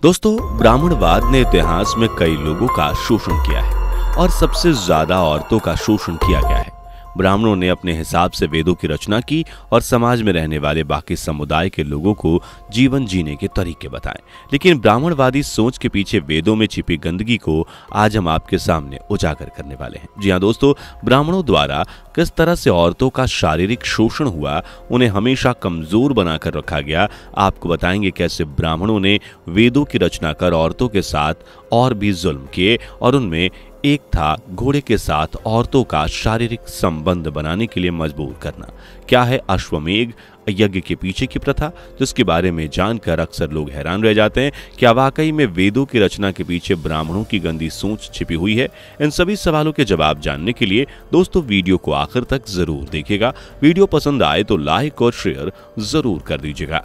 दोस्तों, ब्राह्मणवाद ने इतिहास में कई लोगों का शोषण किया है और सबसे ज्यादा औरतों का शोषण किया गया है। ब्राह्मणों ने अपने हिसाब से वेदों की रचना की और समाज में रहने वाले बाकी समुदाय के लोगों को जीवन जीने के तरीके बताए। लेकिन ब्राह्मणवादी सोच के पीछे वेदों में छिपी गंदगी को आज हम आपके सामने उजागर करने वाले हैं। जी हाँ दोस्तों, ब्राह्मणों द्वारा किस तरह से औरतों का शारीरिक शोषण हुआ, उन्हें हमेशा कमजोर बनाकर रखा गया, आपको बताएंगे कैसे ब्राह्मणों ने वेदों की रचना कर औरतों के साथ और भी जुल्म किए। और उनमें एक था घोड़े के साथ औरतों का शारीरिक संबंध बनाने के लिए मजबूर करना। क्या है अश्वमेध यज्ञ के पीछे की प्रथा, जिसके बारे में जानकर अक्सर लोग हैरान रह जाते हैं। क्या वाकई में वेदों की रचना के पीछे ब्राह्मणों की गंदी सोच छिपी हुई है? इन सभी सवालों के जवाब जानने के लिए दोस्तों वीडियो को आखिर तक जरूर देखिएगा। वीडियो पसंद आए तो लाइक और शेयर जरूर कर दीजिएगा।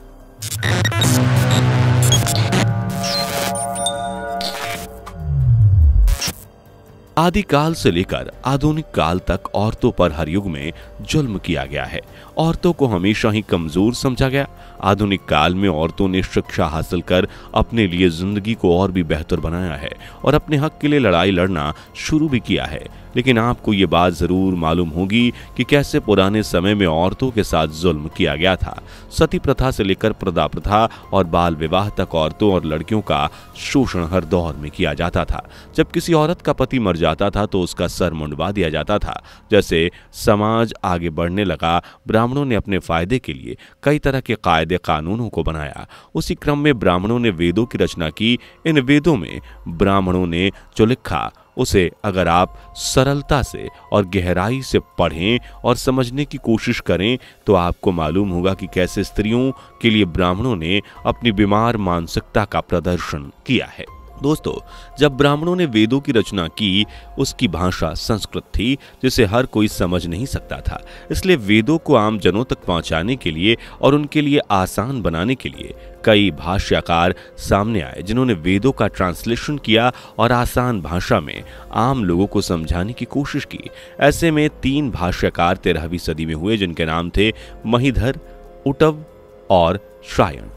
आदिकाल से लेकर आधुनिक काल तक औरतों पर हर युग में जुल्म किया गया है। औरतों को हमेशा ही कमजोर समझा गया। आधुनिक काल में औरतों ने शिक्षा हासिल कर अपने लिए जिंदगी को और भी बेहतर बनाया है और अपने हक के लिए लड़ाई लड़ना शुरू भी किया है। लेकिन आपको ये बात जरूर मालूम होगी कि कैसे पुराने समय में औरतों के साथ जुल्म किया गया था। सती प्रथा से लेकर प्रदा प्रथा और बाल विवाह तक औरतों और लड़कियों का शोषण हर दौर में किया जाता था। जब किसी औरत का पति मर जाता था तो उसका सर मुंडवा दिया जाता था। जैसे समाज आगे बढ़ने लगा, ब्राह्मणों ने अपने फायदे के लिए कई तरह के कायदे कानूनों को बनाया। उसी क्रम में ब्राह्मणों ने वेदों की रचना की। इन वेदों में ब्राह्मणों ने जो लिखा उसे अगर आप सरलता से और गहराई से पढ़ें और समझने की कोशिश करें तो आपको मालूम होगा कि कैसे स्त्रियों के लिए ब्राह्मणों ने अपनी बीमार मानसिकता का प्रदर्शन किया है। दोस्तों, जब ब्राह्मणों ने वेदों की रचना की, उसकी भाषा संस्कृत थी जिसे हर कोई समझ नहीं सकता था। इसलिए वेदों को आम जनों तक पहुंचाने के लिए और उनके लिए आसान बनाने के लिए कई भाष्यकार सामने आए, जिन्होंने वेदों का ट्रांसलेशन किया और आसान भाषा में आम लोगों को समझाने की कोशिश की। ऐसे में 3 भाष्यकार 13वीं सदी में हुए, जिनके नाम थे महिधर, उटव और श्रायण।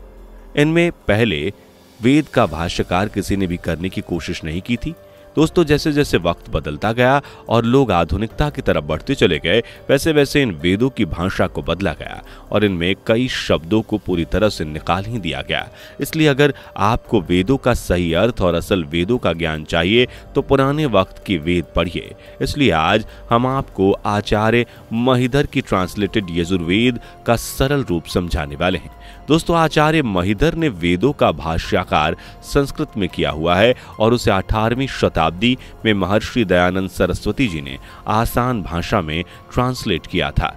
इनमें पहले वेद का भाष्यकार किसी ने भी करने की कोशिश नहीं की थी। दोस्तों, जैसे जैसे वक्त बदलता गया और लोग आधुनिकता की तरफ बढ़ते चले गए, वैसे वैसे इन वेदों की भाषा को बदला गया और इनमें कई शब्दों को पूरी तरह से निकाल ही दिया गया। इसलिए अगर आपको वेदों का सही अर्थ और असल वेदों का ज्ञान चाहिए तो पुराने वक्त की वेद पढ़िए। इसलिए आज हम आपको आचार्य महिधर की ट्रांसलेटेड यजुर्वेद का सरल रूप समझाने वाले हैं। दोस्तों, आचार्य महिधर ने वेदों का भाष्याकार संस्कृत में किया हुआ है और उसे 18वीं शताब्दी में महर्षि दयानंद सरस्वती जी ने आसान भाषा में ट्रांसलेट किया था।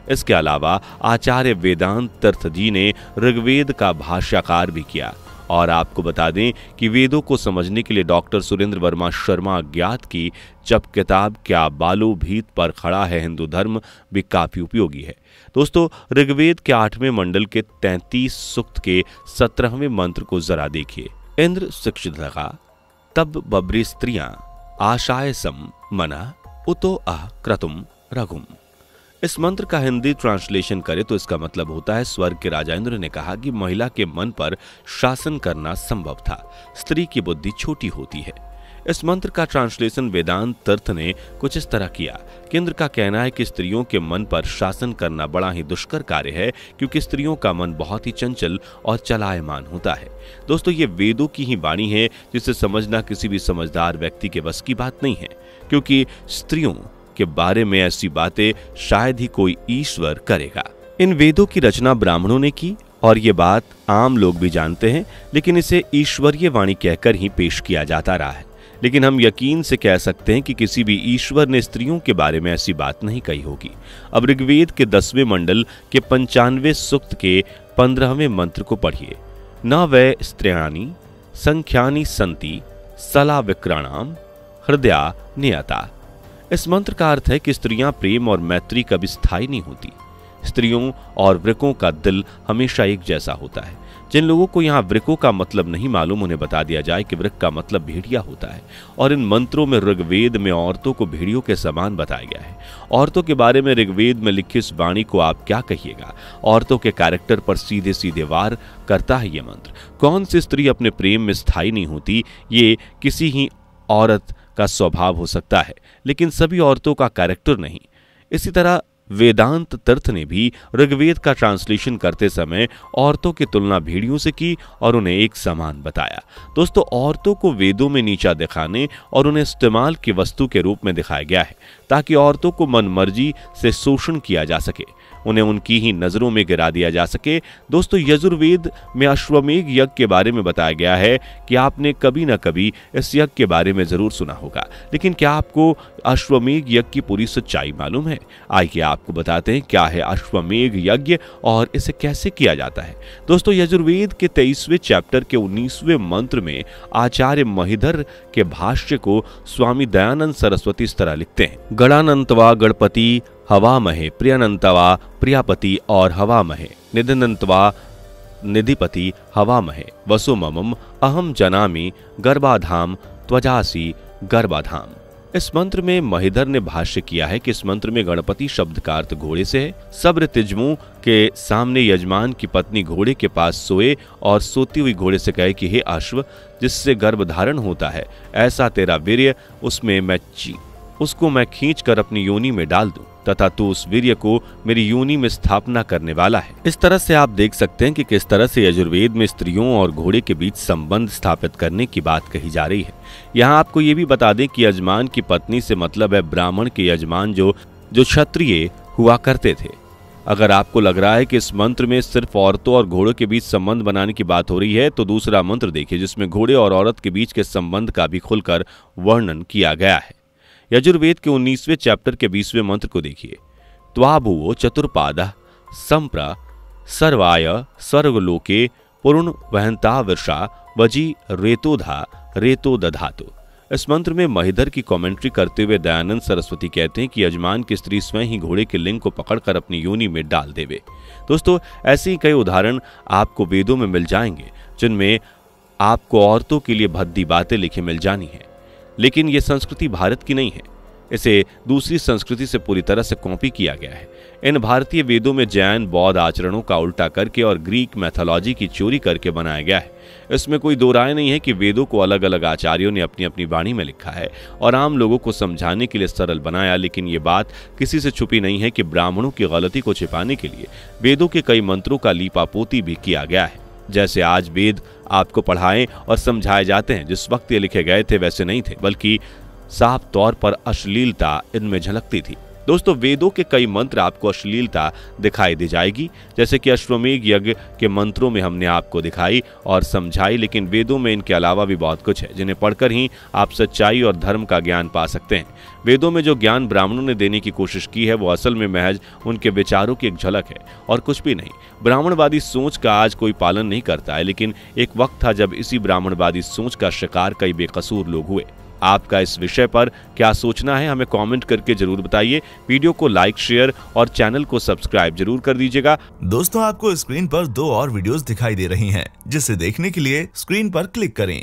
इसके अलावा आचार्य वेदांत तीर्थ जी ने ऋग्वेद का भाष्याकार भी किया। और आपको बता दें कि वेदों को समझने के लिए डॉक्टर सुरेंद्र वर्मा शर्मा अज्ञात की जब किताब क्या बालो भीत पर खड़ा है हिंदू धर्म भी काफी उपयोगी है। दोस्तों, ऋग्वेद के 8वें मंडल के 33 सूक्त के 17वें मंत्र को जरा देखिए। इंद्र शिक्षित लगा तब बब्री स्त्रियां आशाय सम मना उतो अह क्रतुम रघुम। इस मंत्र का हिंदी ट्रांसलेशन करें तो इसका मतलब होता है, स्वर्ग के राजा इंद्र ने कहा कि महिला के मन पर शासन करना संभव था, स्त्री की बुद्धि छोटी होती है। इस मंत्र का ट्रांसलेशन वेदांत तीर्थ ने कुछ इस तरह किया कि इंद्र का कहना है कि स्त्रियों के मन पर शासन करना बड़ा ही दुष्कर कार्य है, क्योंकि स्त्रियों का मन बहुत ही चंचल और चलायमान होता है। दोस्तों, ये वेदों की ही वाणी है, जिसे समझना किसी भी समझदार व्यक्ति के बस की बात नहीं है, क्योंकि स्त्रियों के बारे में ऐसी बातें शायद ही कोई ईश्वर करेगा। इन वेदों की रचना ब्राह्मणों ने की और ये बात आम लोग भी जानते हैं, लेकिन इसे ईश्वरीय वाणी कहकर ही पेश किया जाता रहा है। लेकिन हम यकीन से कह सकते हैं कि किसी भी ईश्वर ने स्त्रियों के बारे में ऐसी बात नहीं कही होगी। अब ऋग्वेद के 10वें मंडल के 95वें सूक्त के 15वें मंत्र को पढ़िए। न वै स्त्रियाणि संख्यानि सन्ति सला विक्राणाम हृदया नियता। इस मंत्र का अर्थ है कि स्त्रियां प्रेम और मैत्री कभी स्थायी नहीं होती। स्त्रियों और वृकों का दिल हमेशा एक जैसा होता है। जिन लोगों को यहाँ वृकों का मतलब नहीं मालूम, उन्हें बता दिया जाए कि वृक का मतलब भेड़िया होता है और इन मंत्रों में ऋग्वेद में औरतों को भेड़ियों के समान बताया गया है। औरतों के बारे में ऋग्वेद में लिखी इस वाणी को आप क्या कहिएगा? औरतों के कैरेक्टर पर सीधे सीधे वार करता है ये मंत्र। कौन सी स्त्री अपने प्रेम में स्थायी नहीं होती? ये किसी ही औरत का स्वभाव हो सकता है, लेकिन सभी औरतों का कैरेक्टर नहीं। इसी तरह वेदांत तीर्थ ने भी ऋग्वेद का ट्रांसलेशन करते समय औरतों की तुलना भेड़ियों से की और उन्हें एक समान बताया। दोस्तों, औरतों को वेदों में नीचा दिखाने और उन्हें इस्तेमाल की वस्तु के रूप में दिखाया गया है ताकि औरतों को मनमर्जी से शोषण किया जा सके, उन्हें उनकी ही नजरों में गिरा दिया जा सके। दोस्तों, यजुर्वेद में अश्वमेध यज्ञ के बारे में बताया गया है कि आपने कभी न कभी इस यज्ञ के बारे में जरूर सुना होगा, लेकिन क्या आपको अश्वमेध यज्ञ की पूरी सच्चाई मालूम है? आइए आपको बताते हैं क्या है अश्वमेध यज्ञ और इसे कैसे किया जाता है। दोस्तों, यजुर्वेद के 23वें चैप्टर के 19वें मंत्र में आचार्य महिधर के भाष्य को स्वामी दयानंद सरस्वती इस तरह लिखते हैं: गणानंतवा गणपति हवामहे, प्रियनंतवा प्रियापति और हवामहे, निधिनंतवा निधिपति हवामहे, वसुममम अहम जनामि गर्भाधाम त्वजासी गर्भाधाम। इस मंत्र में महिधर ने भाष्य किया है कि इस मंत्र में गणपति शब्द का अर्थ घोड़े से है। सब ऋतिजमों के सामने यजमान की पत्नी घोड़े के पास सोए और सोती हुई घोड़े से कहे कि हे अश्व, जिससे गर्भ धारण होता है, ऐसा तेरा वीर्य उसको मैं खींच कर अपनी योनि में डाल दूं तथा तू उस वीर्य को मेरी योनि में स्थापना करने वाला है। इस तरह से आप देख सकते हैं कि किस तरह से यजुर्वेद में स्त्रियों और घोड़े के बीच संबंध स्थापित करने की बात कही जा रही है। यहाँ आपको ये भी बता दें कि यजमान की पत्नी से मतलब है ब्राह्मण के यजमान जो क्षत्रिय हुआ करते थे। अगर आपको लग रहा है कि इस मंत्र में सिर्फ औरतों और घोड़ों के बीच संबंध बनाने की बात हो रही है, तो दूसरा मंत्र देखिए जिसमें घोड़े और औरत के बीच के संबंध का भी खुलकर वर्णन किया गया है। यजुर्वेद के 19वें चैप्टर के 20वें मंत्र को देखिए: त्वाभुवो चतुर्पादः संप्र सर्वाय स्वर्गलोके पूर्ण वहंता वर्षा वजी रेतोधा रेतो दधातु। इस मंत्र में महिधर की कमेंट्री करते हुए दयानंद सरस्वती कहते हैं कि यजमान की स्त्री स्वयं ही घोड़े के लिंग को पकड़कर अपनी योनि में डाल देवे। दोस्तों, ऐसे ही कई उदाहरण आपको वेदों में मिल जाएंगे जिनमें आपको औरतों के लिए भद्दी बातें लिखी मिल जानी है। लेकिन ये संस्कृति भारत की नहीं है, इसे दूसरी संस्कृति से पूरी तरह से कॉपी किया गया है। इन भारतीय वेदों में जैन बौद्ध आचरणों का उल्टा करके और ग्रीक मैथोलॉजी की चोरी करके बनाया गया है। इसमें कोई दो राय नहीं है कि वेदों को अलग अलग आचार्यों ने अपनी अपनी वाणी में लिखा है और आम लोगों को समझाने के लिए सरल बनाया, लेकिन ये बात किसी से छुपी नहीं है कि ब्राह्मणों की गलती को छिपाने के लिए वेदों के कई मंत्रों का लीपापोती भी किया गया है। जैसे आज वेद आपको पढ़ाए और समझाए जाते हैं, जिस वक्त ये लिखे गए थे वैसे नहीं थे, बल्कि साफ तौर पर अश्लीलता इनमें झलकती थी। दोस्तों, वेदों के कई मंत्र आपको अश्लीलता दिखाई दे जाएगी, जैसे कि अश्वमेध यज्ञ के मंत्रों में हमने आपको दिखाई और समझाई, लेकिन वेदों में इनके अलावा भी बहुत कुछ है जिन्हें पढ़कर ही आप सच्चाई और धर्म का ज्ञान पा सकते हैं। वेदों में जो ज्ञान ब्राह्मणों ने देने की कोशिश की है वो असल में महज उनके विचारों की एक झलक है और कुछ भी नहीं। ब्राह्मणवादी सोच का आज कोई पालन नहीं करता है, लेकिन एक वक्त था जब इसी ब्राह्मणवादी सोच का शिकार कई बेकसूर लोग हुए। आपका इस विषय पर क्या सोचना है हमें कमेंट करके जरूर बताइए। वीडियो को लाइक, शेयर और चैनल को सब्सक्राइब जरूर कर दीजिएगा। दोस्तों, आपको स्क्रीन पर 2 और वीडियोस दिखाई दे रही हैं, जिसे देखने के लिए स्क्रीन पर क्लिक करें।